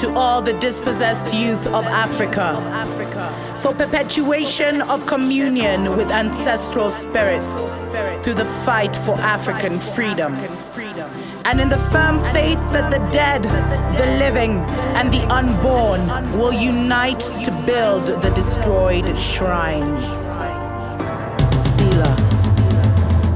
to all the dispossessed youth of Africa, for perpetuation of communion with ancestral spirits through the fight for African freedom, and in the firm faith that the dead, the living, and the unborn will unite to build the destroyed shrines. Selah.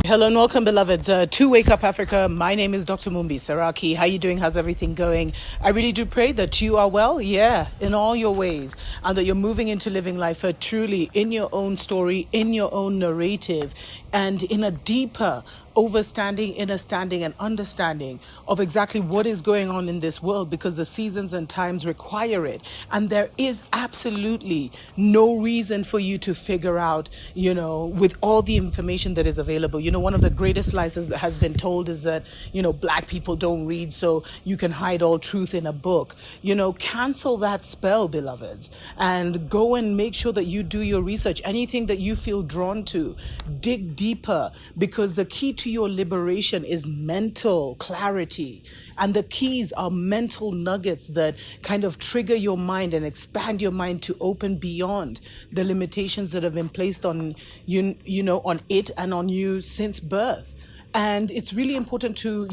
Hello and welcome, beloveds, to Wake Up Africa. My name is Dr. Mumbi Saraki. How you doing? How's everything going? I really do pray that you are well, in all your ways, and that you're moving into living life truly in your own story, in your own narrative, and in a deeper understanding and understanding of exactly what is going on in this world, because the seasons and times require it. And there is absolutely no reason for you to figure out, with all the information that is available. One of the greatest lies that has been told is that, black people don't read, so you can hide all truth in a book. Cancel that spell, beloveds, and go and make sure that you do your research. Anything that you feel drawn to, dig deeper, because the key to your liberation is mental clarity, and the keys are mental nuggets that kind of trigger your mind and expand your mind to open beyond the limitations that have been placed on on it and on you since birth. And it's really important to,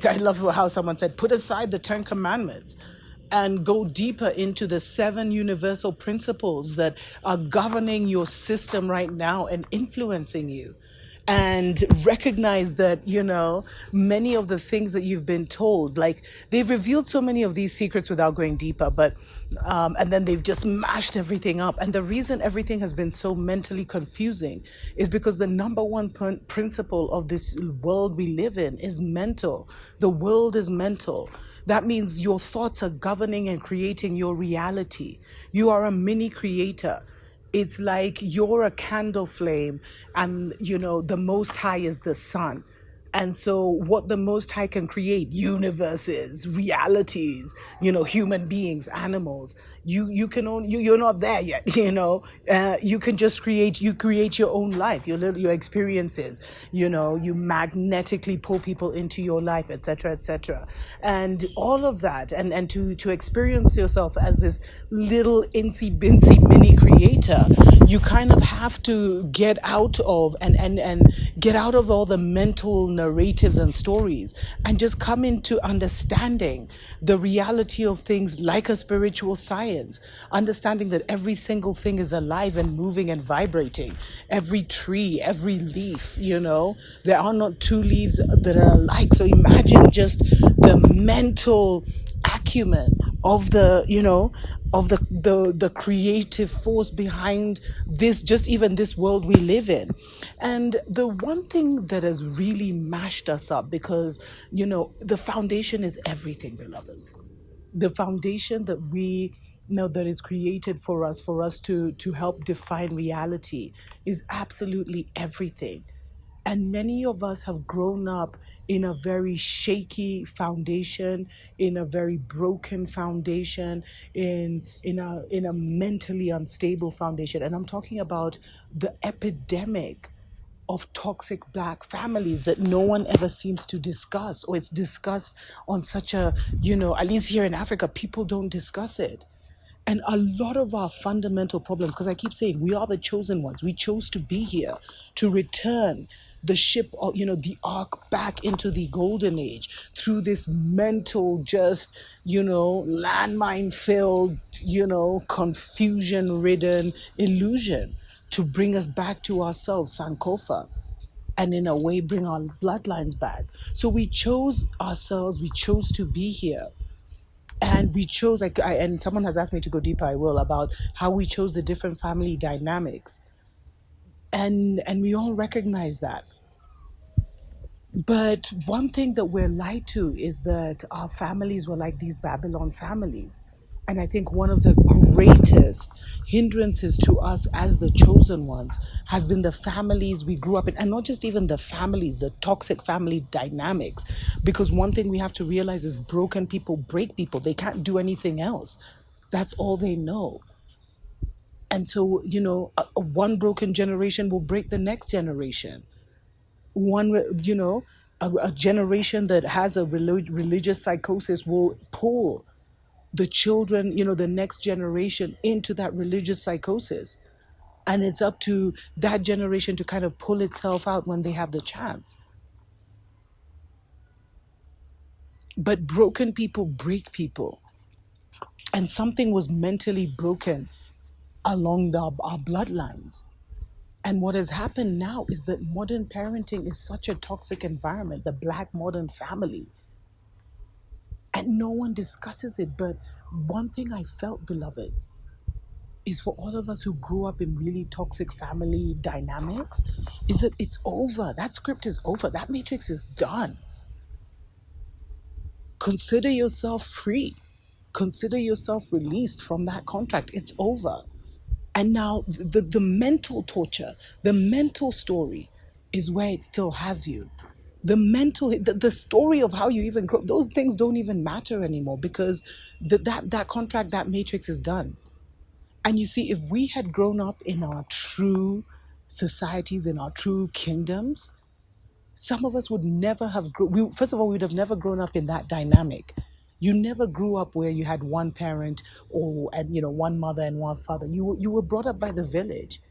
I love how someone said, put aside the 10 commandments and go deeper into the 7 universal principles that are governing your system right now and influencing you. And recognize that, many of the things that you've been told, like they've revealed so many of these secrets without going deeper, but and then they've just mashed everything up. And the reason everything has been so mentally confusing is because the number one principle of this world we live in is mental. The world is mental. That means your thoughts are governing and creating your reality. You are a mini creator. It's like you're a candle flame and, the Most High is the sun. And so what the Most High can create, universes, realities, human beings, animals, you can only, you're not there yet, you can just create your own life, your experiences, you magnetically pull people into your life, etc., etc. And all of that, and to experience yourself as this little insy binsy mini creator, you kind of have to get out of and get out of all the mental narratives and stories and just come into understanding the reality of things like a spiritual science, understanding that every single thing is alive and moving and vibrating. Every tree, every leaf, there are not 2 leaves that are alike. So imagine just the mental acumen of the creative force behind this, just even this world we live in. And the one thing that has really mashed us up, because the foundation is everything, beloveds. The foundation that we know that is created for us to help define reality is absolutely everything. And many of us have grown up in a very shaky foundation, in a very broken foundation, in a mentally unstable foundation. And I'm talking about the epidemic of toxic black families that no one ever seems to discuss, or it's discussed on such a, at least here in Africa, people don't discuss it. And a lot of our fundamental problems, because I keep saying we are the chosen ones. We chose to be here to return the ship of, the ark back into the golden age through this mental, just, landmine filled, confusion ridden illusion to bring us back to ourselves, Sankofa, and in a way bring our bloodlines back. So we chose ourselves, we chose to be here. And we chose, and someone has asked me to go deeper, I will, about how we chose the different family dynamics. And we all recognize that. But one thing that we're lied to is that our families were like these Babylon families. And I think one of the greatest hindrances to us as the chosen ones has been the families we grew up in. And not just even the families, the toxic family dynamics. Because one thing we have to realize is broken people break people. They can't do anything else. That's all they know. And so, one broken generation will break the next generation. A generation that has a religious psychosis will pull the children, the next generation into that religious psychosis. And it's up to that generation to kind of pull itself out when they have the chance. But broken people break people. And something was mentally broken along our bloodlines. And what has happened now is that modern parenting is such a toxic environment, the Black modern family. And no one discusses it. But one thing I felt, beloveds, is for all of us who grew up in really toxic family dynamics, is that it's over. That script is over. That matrix is done. Consider yourself free. Consider yourself released from that contract. It's over. And now the mental torture, the mental story is where it still has you. The story of how you even grow, those things don't even matter anymore, because that contract, that matrix is done. And you see, if we had grown up in our true societies, in our true kingdoms, some of us would never have first of all, we would have never grown up in that dynamic. You never grew up where you had one parent, one mother and one father. You were brought up by the village.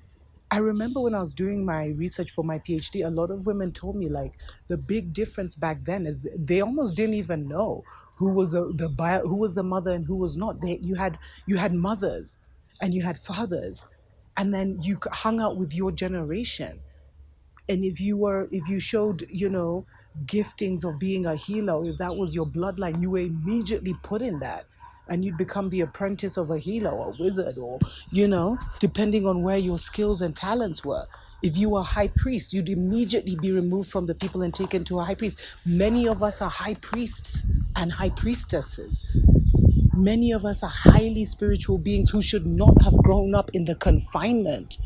I remember when I was doing my research for my PhD, a lot of women told me, like, the big difference back then is they almost didn't even know who was who was the mother and who was not. You had mothers and you had fathers, and then you hung out with your generation. And if you showed, giftings of being a healer, or if that was your bloodline, you were immediately put in that, and you'd become the apprentice of a healer or a wizard, or depending on where your skills and talents were. If you were a high priest, you'd immediately be removed from the people and taken to a high priest. Many of us are high priests and high priestesses. Many of us are highly spiritual beings who should not have grown up in the confinement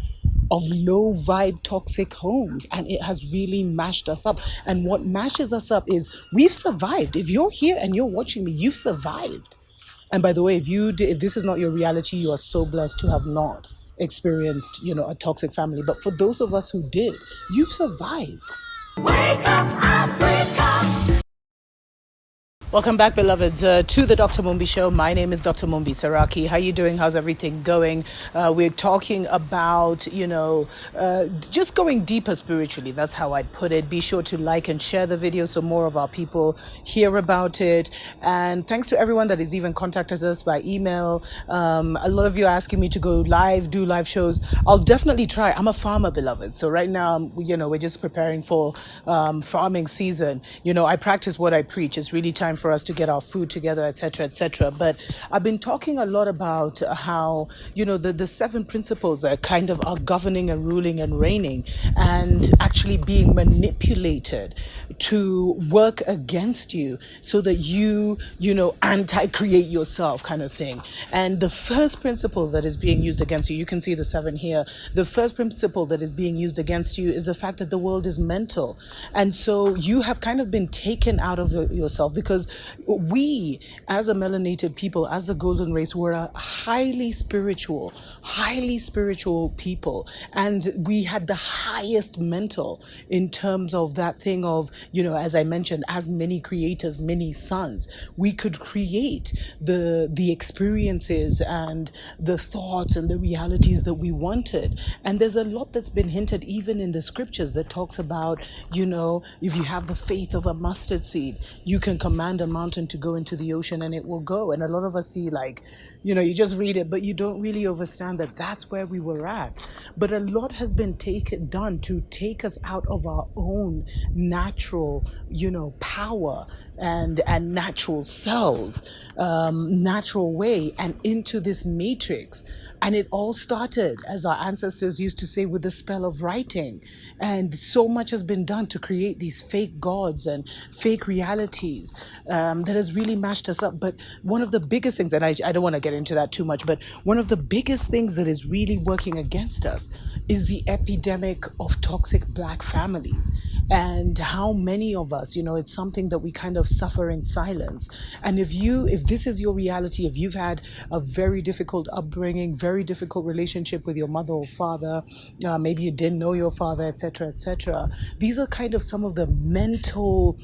of low vibe toxic homes, and it has really mashed us up. And what mashes us up is we've survived. If you're here and you're watching me, you've survived. And by the way, if this is not your reality, you are so blessed to have not experienced a toxic family. But for those of us who did, you've survived. Wake up, Africa. Welcome back, beloveds, to the Dr. Mumbi Show. My name is Dr. Mumbi Saraki. How you doing? How's everything going? We're talking about, just going deeper spiritually. That's how I'd put it. Be sure to like and share the video so more of our people hear about it. And thanks to everyone that has even contacted us by email. A lot of you are asking me to go live, do live shows. I'll definitely try. I'm a farmer, beloved. So right now, we're just preparing for farming season. I practice what I preach. It's really time for us to get our food together, etc., etc. But I've been talking a lot about how, the 7 principles that kind of are governing and ruling and reigning, and actually being manipulated to work against you so that you anti-create yourself, kind of thing. And the first principle that is being used against you can see the 7 here. The first principle that is being used against you is the fact that the world is mental. And so you have kind of been taken out of yourself, because we, as a melanated people, as the golden race, were a highly spiritual people. And we had the highest mental in terms of that thing of, as I mentioned, as many creators, many sons, we could create the experiences and the thoughts and the realities that we wanted. And there's a lot that's been hinted even in the scriptures that talks about, if you have the faith of a mustard seed, you can command a mountain to go into the ocean and it will go. And a lot of us see, you just read it, but you don't really understand that that's where we were at. But a lot has been done to take us out of our own natural, power and natural cells, natural way, and into this matrix. And it all started, as our ancestors used to say, with the spell of writing. And so much has been done to create these fake gods and fake realities that has really mashed us up. But one of the biggest things, and I don't want to get into that too much, but one of the biggest things that is really working against us is the epidemic of toxic Black families. And how many of us, it's something that we kind of suffer in silence. And if this is your reality, if you've had a very difficult upbringing, very very difficult relationship with your mother or father, maybe you didn't know your father, etc., etc. These are kind of some of the mental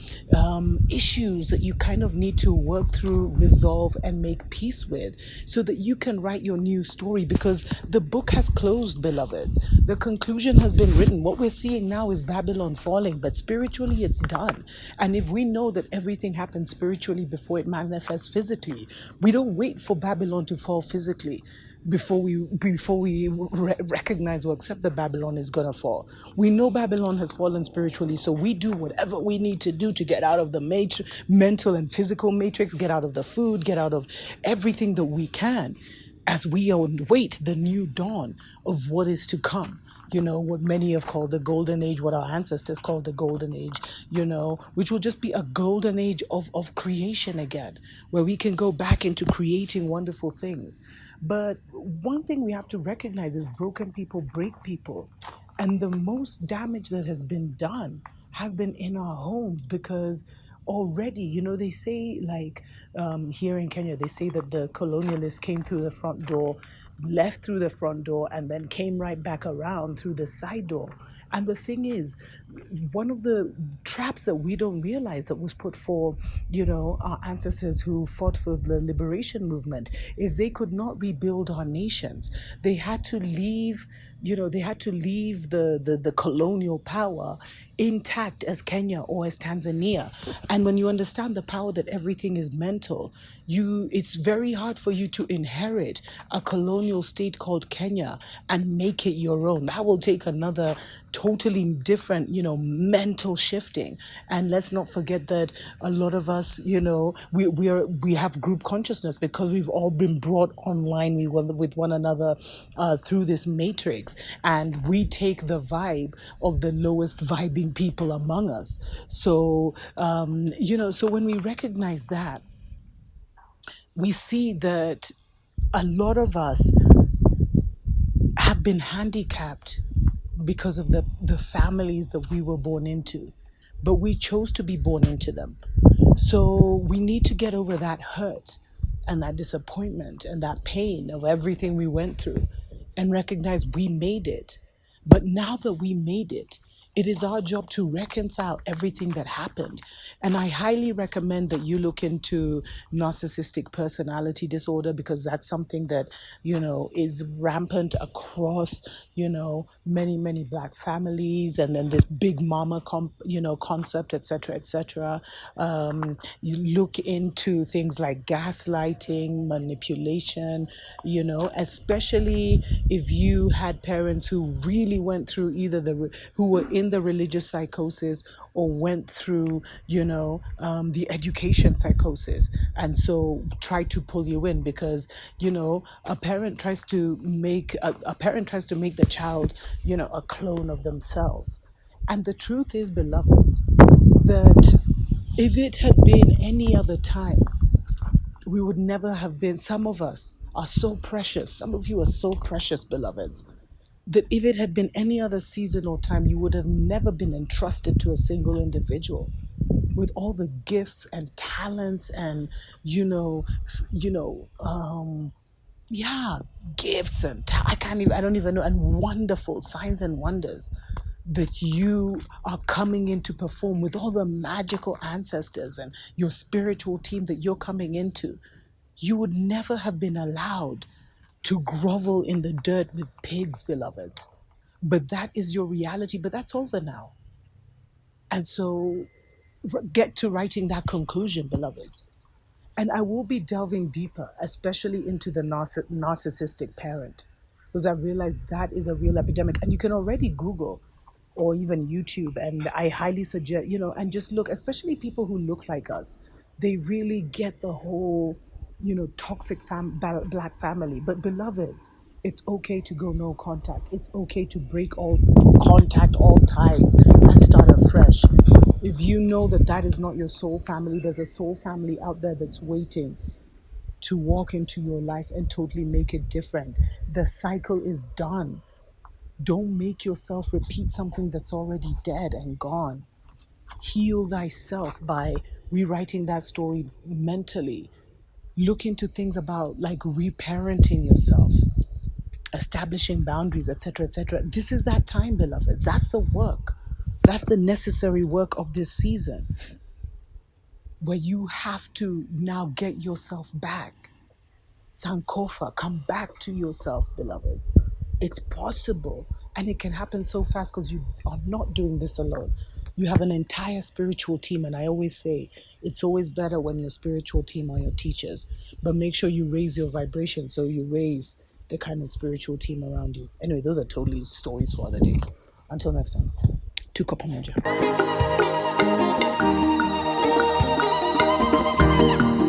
issues that you kind of need to work through, resolve, and make peace with, so that you can write your new story. Because the book has closed, beloveds. The conclusion has been written. What we're seeing now is Babylon falling, but spiritually it's done. And if we know that everything happens spiritually before it manifests physically, we don't wait for Babylon to fall physically before we recognize or accept that Babylon is gonna fall. We know Babylon has fallen spiritually, so we do whatever we need to do to get out of the mental and physical matrix, get out of the food, get out of everything that we can, as we await the new dawn of what is to come. What many have called the golden age, what our ancestors called the golden age, which will just be a golden age of creation again, where we can go back into creating wonderful things. But one thing we have to recognize is broken people break people. And the most damage that has been done has been in our homes, because already, they say, like, here in Kenya, they say that the colonialists came through the front door, left through the front door, and then came right back around through the side door. And the thing is, one of the traps that we don't realize that was put for, our ancestors who fought for the liberation movement, is they could not rebuild our nations. They had to leave, the colonial power intact as Kenya or as Tanzania. And when you understand the power that everything is mental, it's very hard for you to inherit a colonial state called Kenya and make it your own. That will take another totally different, mental shifting. And let's not forget that a lot of us, we have group consciousness, because we've all been brought online with one another through this matrix, and we take the vibe of the lowest vibing people among us. So so when we recognize that, we see that a lot of us have been handicapped because of the families that we were born into, but we chose to be born into them. So we need to get over that hurt and that disappointment and that pain of everything we went through, and recognize we made it. But now that we made it, it is our job to reconcile everything that happened. And I highly recommend that you look into narcissistic personality disorder, because that's something that, is rampant across, many, many Black families. And then this big mama, concept, etc., etc. You look into things like gaslighting, manipulation, especially if you had parents who really went through who were in the religious psychosis, or went through, the education psychosis, and so try to pull you in, because, a parent tries to make the child, a clone of themselves. And the truth is, beloveds, that if it had been any other time, we would never have been. Some of us are so precious. Some of you are so precious, beloveds, that if it had been any other season or time, you would have never been entrusted to a single individual with all the gifts and talents and, yeah, gifts and I don't even know, and wonderful signs and wonders that you are coming in to perform, with all the magical ancestors and your spiritual team that you're coming into. You would never have been allowed to grovel in the dirt with pigs, beloveds. But that is your reality. But that's over now. And so get to writing that conclusion, beloveds. And I will be delving deeper, especially into the narcissistic parent, because I've realized that is a real epidemic. And you can already Google or even YouTube. And I highly suggest, and just look, especially people who look like us. They really get the whole, toxic Black family. But beloveds, it's okay to go no contact. It's okay to break all contact, all ties, and start afresh. If you know that that is not your soul family, there's a soul family out there that's waiting to walk into your life and totally make it different. The cycle is done. Don't make yourself repeat something that's already dead and gone. Heal thyself by rewriting that story mentally. Look into things about like reparenting yourself. establishing boundaries, etc., etc. This is that time, beloveds. That's the work. That's the necessary work of this season, where you have to now get yourself back. Sankofa, come back to yourself, beloveds. It's possible, and it can happen so fast because you are not doing this alone. You have an entire spiritual team, and I always say it's always better when your spiritual team are your teachers, but make sure you raise your vibration so you raise the kind of spiritual team around you. Anyway, those are totally stories for other days. Until next time, Tuko pamoja.